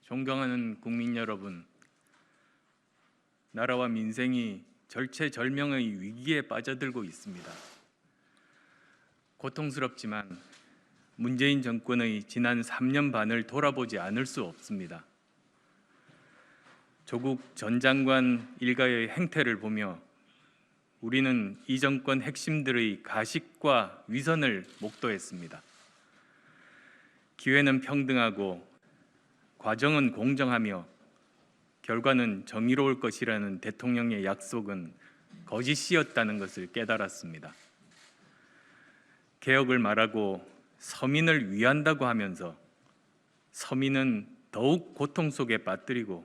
존경하는 국민 여러분, 나라와 민생이 절체절명의 위기에 빠져들고 있습니다. 고통스럽지만 문재인 정권의 지난 3년 반을 돌아보지 않을 수 없습니다. 조국 전 장관 일가의 행태를 보며 우리는 이 정권 핵심들의 가식과 위선을 목도했습니다. 기회는 평등하고 과정은 공정하며 결과는 정의로울 것이라는 대통령의 약속은 거짓이었다는 것을 깨달았습니다. 개혁을 말하고 서민을 위한다고 하면서 서민은 더욱 고통 속에 빠뜨리고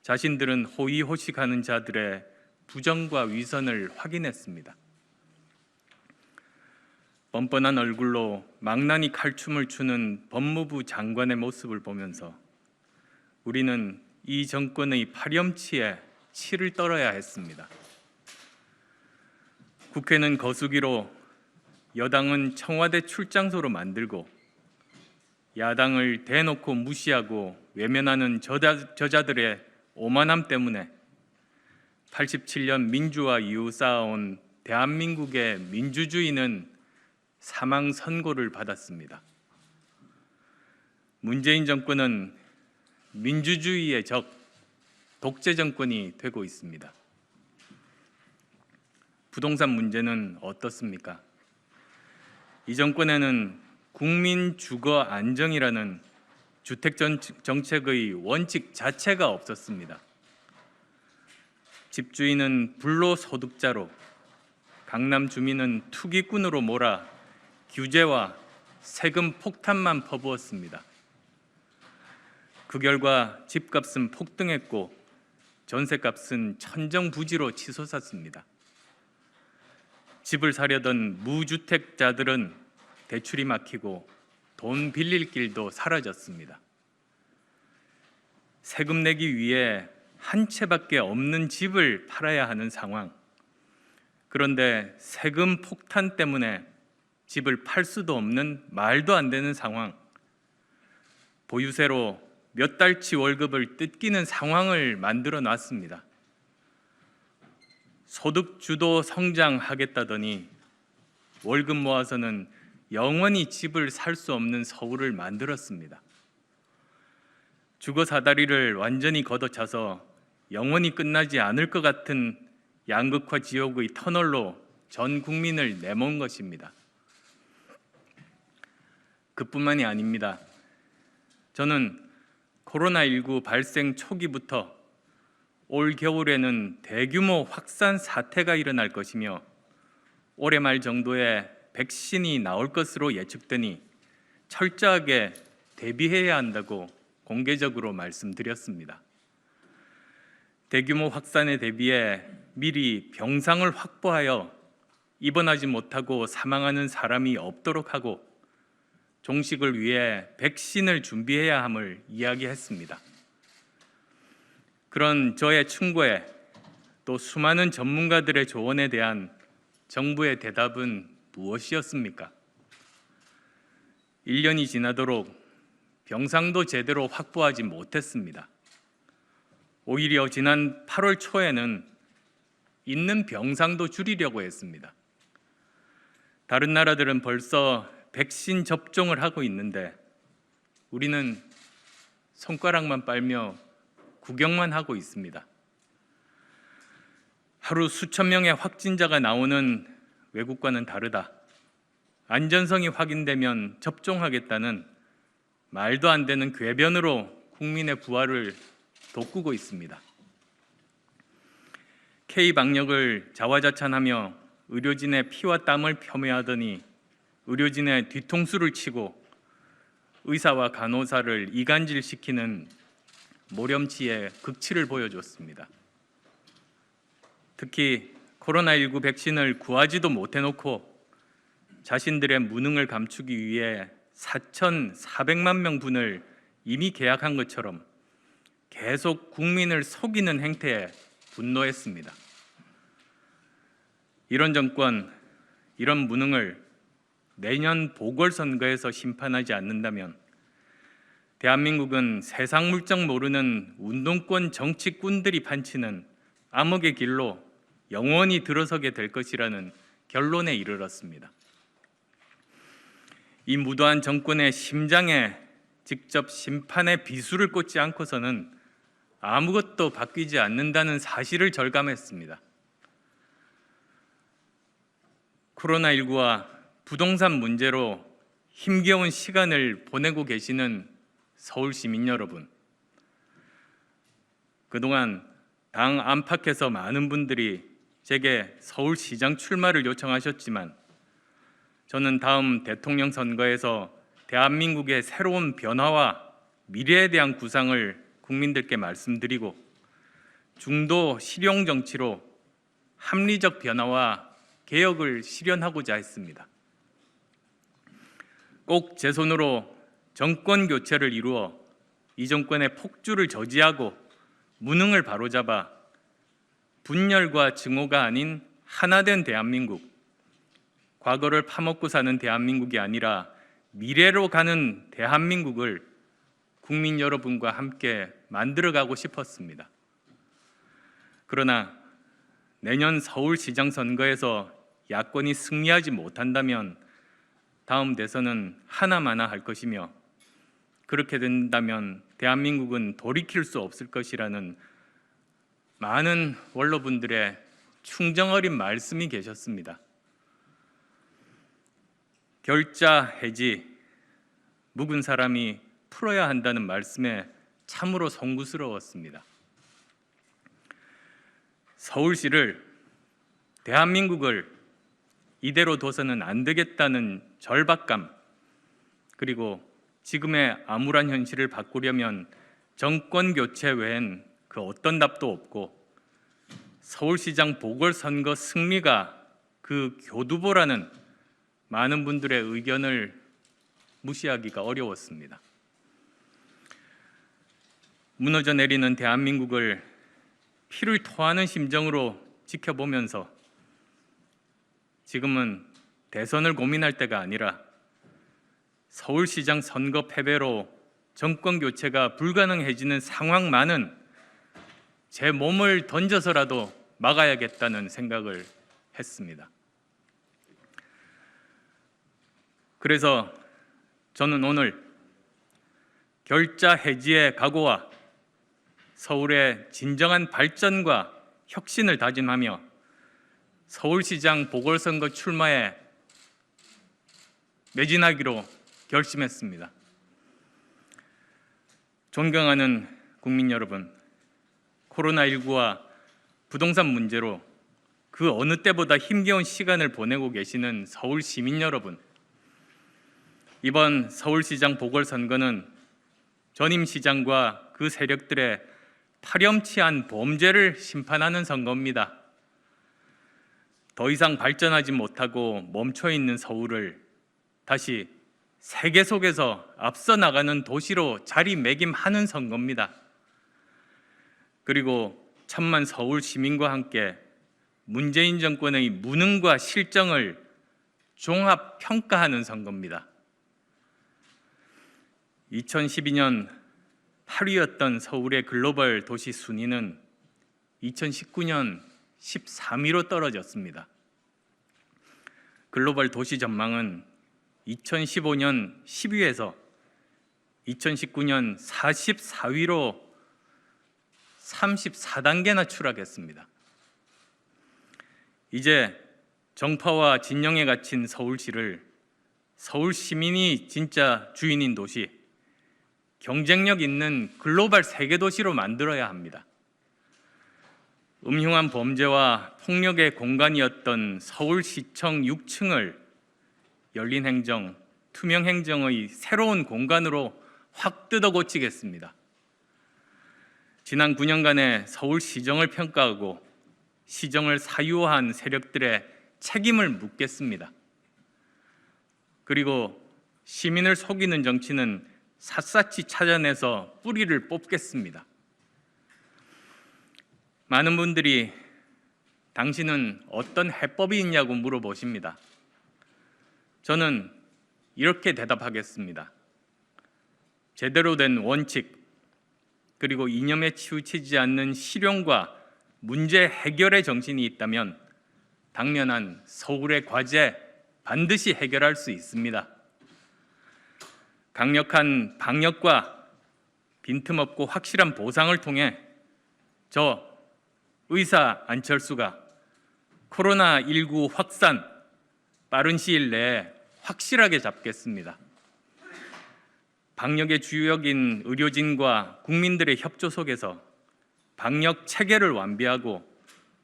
자신들은 호의호식하는 자들의 부정과 위선을 확인했습니다. 뻔뻔한 얼굴로 망나니 칼춤을 추는 법무부 장관의 모습을 보면서 우리는 이 정권의 파렴치에 치를 떨어야 했습니다. 국회는 거수기로, 여당은 청와대 출장소로 만들고 야당을 대놓고 무시하고 외면하는 저자들의 오만함 때문에 87년 민주화 이후 쌓아온 대한민국의 민주주의는 사망 선고를 받았습니다. 문재인 정권은 민주주의의 적, 독재 정권이 되고 있습니다. 부동산 문제는 어떻습니까? 이 정권에는 국민 주거 안정이라는 주택 정책의 원칙 자체가 없었습니다. 집주인은 불로소득자로, 강남 주민은 투기꾼으로 몰아 규제와 세금 폭탄만 퍼부었습니다. 그 결과 집값은 폭등했고 전세값은 천정부지로 치솟았습니다. 집을 사려던 무주택자들은 대출이 막히고 돈 빌릴 길도 사라졌습니다. 세금 내기 위해 한 채밖에 없는 집을 팔아야 하는 상황. 그런데 세금 폭탄 때문에 집을 팔 수도 없는 말도 안 되는 상황. 보유세로 몇 달치 월급을 뜯기는 상황을 만들어 놨습니다. 소득 주도 성장하겠다더니 월급 모아서는 영원히 집을 살 수 없는 서울을 만들었습니다. 주거 사다리를 완전히 걷어차서 영원히 끝나지 않을 것 같은 양극화 지옥의 터널로 전 국민을 내몬 것입니다. 그뿐만이 아닙니다. 저는 코로나19 발생 초기부터 올 겨울에는 대규모 확산 사태가 일어날 것이며 올해 말 정도에 백신이 나올 것으로 예측되니 철저하게 대비해야 한다고 공개적으로 말씀드렸습니다. 대규모 확산에 대비해 미리 병상을 확보하여 입원하지 못하고 사망하는 사람이 없도록 하고 종식을 위해 백신을 준비해야 함을 이야기했습니다. 그런 저의 충고에 또 수많은 전문가들의 조언에 대한 정부의 대답은 무엇이었습니까? 1년이 지나도록 병상도 제대로 확보하지 못했습니다. 오히려 지난 8월 초에는 있는 병상도 줄이려고 했습니다. 다른 나라들은 벌써 백신 접종을 하고 있는데 우리는 손가락만 빨며 구경만 하고 있습니다. 하루 수천 명의 확진자가 나오는 외국과는 다르다. 안전성이 확인되면 접종하겠다는 말도 안 되는 궤변으로 국민의 부활을 돋구고 있습니다. K방역을 자화자찬하며 의료진의 피와 땀을 폄훼하더니 의료진의 뒤통수를 치고 의사와 간호사를 이간질시키는 모렴치의 극치를 보여줬습니다. 특히 코로나19 백신을 구하지도 못해놓고 자신들의 무능을 감추기 위해 4,400만 명분을 이미 계약한 것처럼 계속 국민을 속이는 행태에 분노했습니다. 이런 정권, 이런 무능을 내년 보궐선거에서 심판하지 않는다면 대한민국은 세상 물정 모르는 운동권 정치꾼들이 판치는 암흑의 길로 영원히 들어서게 될 것이라는 결론에 이르렀습니다. 이 무도한 정권의 심장에 직접 심판의 비수를 꽂지 않고서는 아무것도 바뀌지 않는다는 사실을 절감했습니다. 코로나19와 부동산 문제로 힘겨운 시간을 보내고 계시는 서울 시민 여러분, 그동안 당 안팎에서 많은 분들이 제게 서울시장 출마를 요청하셨지만 저는 다음 대통령 선거에서 대한민국의 새로운 변화와 미래에 대한 구상을 국민들께 말씀드리고 중도 실용 정치로 합리적 변화와 개혁을 실현하고자 했습니다. 꼭 제 손으로 정권 교체를 이루어 이 정권의 폭주를 저지하고 무능을 바로잡아 분열과 증오가 아닌 하나된 대한민국, 과거를 파먹고 사는 대한민국이 아니라 미래로 가는 대한민국을 국민 여러분과 함께 만들어가고 싶었습니다. 그러나 내년 서울시장 선거에서 야권이 승리하지 못한다면 다음 대선은 하나마나 할 것이며 그렇게 된다면 대한민국은 돌이킬 수 없을 것이라는 많은 원로분들의 충정어린 말씀이 계셨습니다. 결자 해지, 묵은 사람이 풀어야 한다는 말씀에 참으로 송구스러웠습니다. 서울시를, 대한민국을 이대로 둬서는 안 되겠다는 절박감, 그리고 지금의 암울한 현실을 바꾸려면 정권 교체 외엔 그 어떤 답도 없고 서울시장 보궐선거 승리가 그 교두보라는 많은 분들의 의견을 무시하기가 어려웠습니다. 무너져 내리는 대한민국을 피를 토하는 심정으로 지켜보면서 지금은 대선을 고민할 때가 아니라 서울시장 선거 패배로 정권 교체가 불가능해지는 상황만은 제 몸을 던져서라도 막아야겠다는 생각을 했습니다. 그래서 저는 오늘 결자 해지의 각오와 서울의 진정한 발전과 혁신을 다짐하며 서울시장 보궐선거 출마에 매진하기로 결심했습니다. 존경하는 국민 여러분, 코로나19와 부동산 문제로 그 어느 때보다 힘겨운 시간을 보내고 계시는 서울 시민 여러분, 이번 서울시장 보궐선거는 전임 시장과 그 세력들의 파렴치한 범죄를 심판하는 선거입니다. 더 이상 발전하지 못하고 멈춰 있는 서울을 다시 세계 속에서 앞서 나가는 도시로 자리매김하는 선거입니다. 그리고 천만 서울 시민과 함께 문재인 정권의 무능과 실정을 종합 평가하는 선거입니다. 2012년 8위였던 서울의 글로벌 도시 순위는 2019년 13위로 떨어졌습니다. 글로벌 도시 전망은 2015년 10위에서 2019년 44위로 34단계나 추락했습니다. 이제 정파와 진영에 갇힌 서울시를 서울 시민이 진짜 주인인 도시, 경쟁력 있는 글로벌 세계 도시로 만들어야 합니다. 음흉한 범죄와 폭력의 공간이었던 서울시청 6층을 열린 행정, 투명 행정의 새로운 공간으로 확 뜯어 고치겠습니다. 지난 9년간의 서울시정을 평가하고 시정을 사유한 세력들의 책임을 묻겠습니다. 그리고 시민을 속이는 정치는 샅샅이 찾아내서 뿌리를 뽑겠습니다. 많은 분들이 당신은 어떤 해법이 있냐고 물어보십니다. 저는 이렇게 대답하겠습니다. 제대로 된 원칙, 그리고 이념에 치우치지 않는 실용과 문제 해결의 정신이 있다면 당면한 서울의 과제 반드시 해결할 수 있습니다. 강력한 방역과 빈틈없고 확실한 보상을 통해 저 의사 안철수가 코로나19 확산 빠른 시일 내에 확실하게 잡겠습니다. 방역의 주역인 의료진과 국민들의 협조 속에서 방역 체계를 완비하고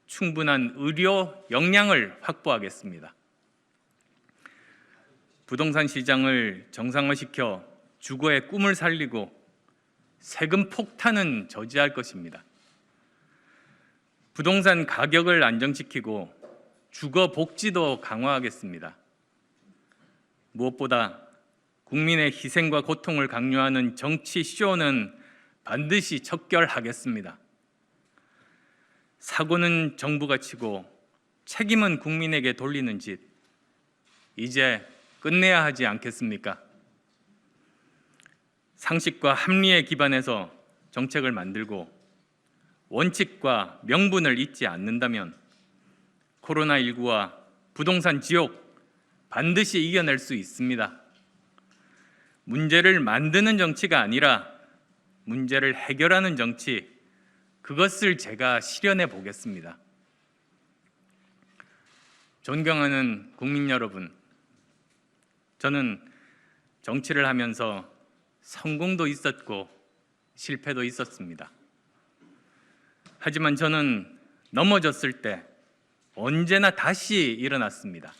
충분한 의료 역량을 확보하겠습니다. 부동산 시장을 정상화시켜 주거의 꿈을 살리고 세금 폭탄은 저지할 것입니다. 부동산 가격을 안정시키고 주거 복지도 강화하겠습니다. 무엇보다 국민의 희생과 고통을 강요하는 정치 쇼는 반드시 척결하겠습니다. 사고는 정부가 치고 책임은 국민에게 돌리는 짓, 이제 끝내야 하지 않겠습니까? 상식과 합리에 기반해서 정책을 만들고 원칙과 명분을 잊지 않는다면 코로나19와 부동산 지옥 반드시 이겨낼 수 있습니다. 문제를 만드는 정치가 아니라 문제를 해결하는 정치, 그것을 제가 실현해 보겠습니다. 존경하는 국민 여러분, 저는 정치를 하면서 성공도 있었고 실패도 있었습니다. 하지만 저는 넘어졌을 때 언제나 다시 일어났습니다.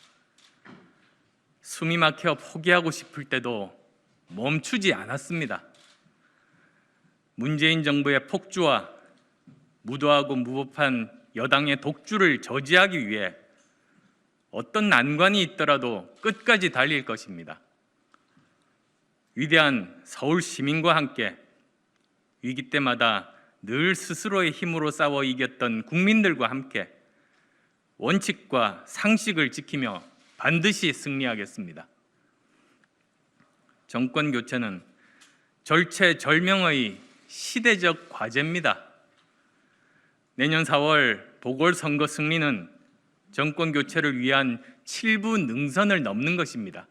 숨이 막혀 포기하고 싶을 때도 멈추지 않았습니다. 문재인 정부의 폭주와 무도하고 무법한 여당의 독주를 저지하기 위해 어떤 난관이 있더라도 끝까지 달릴 것입니다. 위대한 서울 시민과 함께 위기 때마다 늘 스스로의 힘으로 싸워 이겼던 국민들과 함께 원칙과 상식을 지키며 반드시 승리하겠습니다. 정권 교체는 절체절명의 시대적 과제입니다. 내년 4월 보궐선거 승리는 정권 교체를 위한 7부 능선을 넘는 것입니다.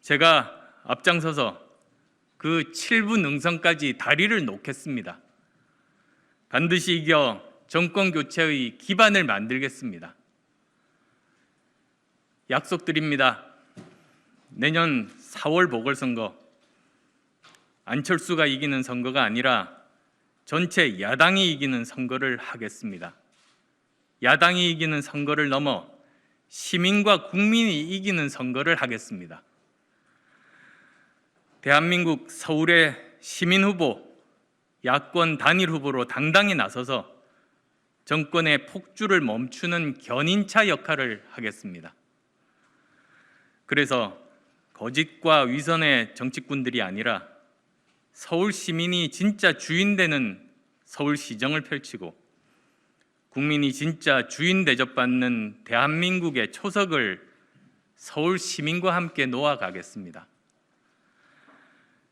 제가 앞장서서 그 7부 능선까지 다리를 놓겠습니다. 반드시 이겨 정권 교체의 기반을 만들겠습니다. 약속드립니다. 내년 4월 보궐선거, 안철수가 이기는 선거가 아니라 전체 야당이 이기는 선거를 하겠습니다. 야당이 이기는 선거를 넘어 시민과 국민이 이기는 선거를 하겠습니다. 대한민국 서울의 시민 후보, 야권 단일 후보로 당당히 나서서 정권의 폭주를 멈추는 견인차 역할을 하겠습니다. 그래서 거짓과 위선의 정치꾼들이 아니라 서울 시민이 진짜 주인 되는 서울시정을 펼치고 국민이 진짜 주인 대접받는 대한민국의 초석을 서울 시민과 함께 놓아가겠습니다.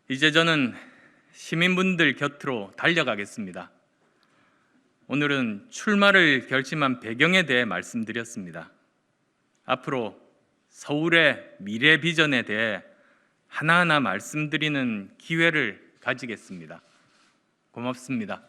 이제 저는 시민분들 곁으로 달려가겠습니다. 오늘은 출마를 결심한 배경에 대해 말씀드렸습니다. 앞으로 서울의 미래 비전에 대해 하나하나 말씀드리는 기회를 가지겠습니다. 고맙습니다.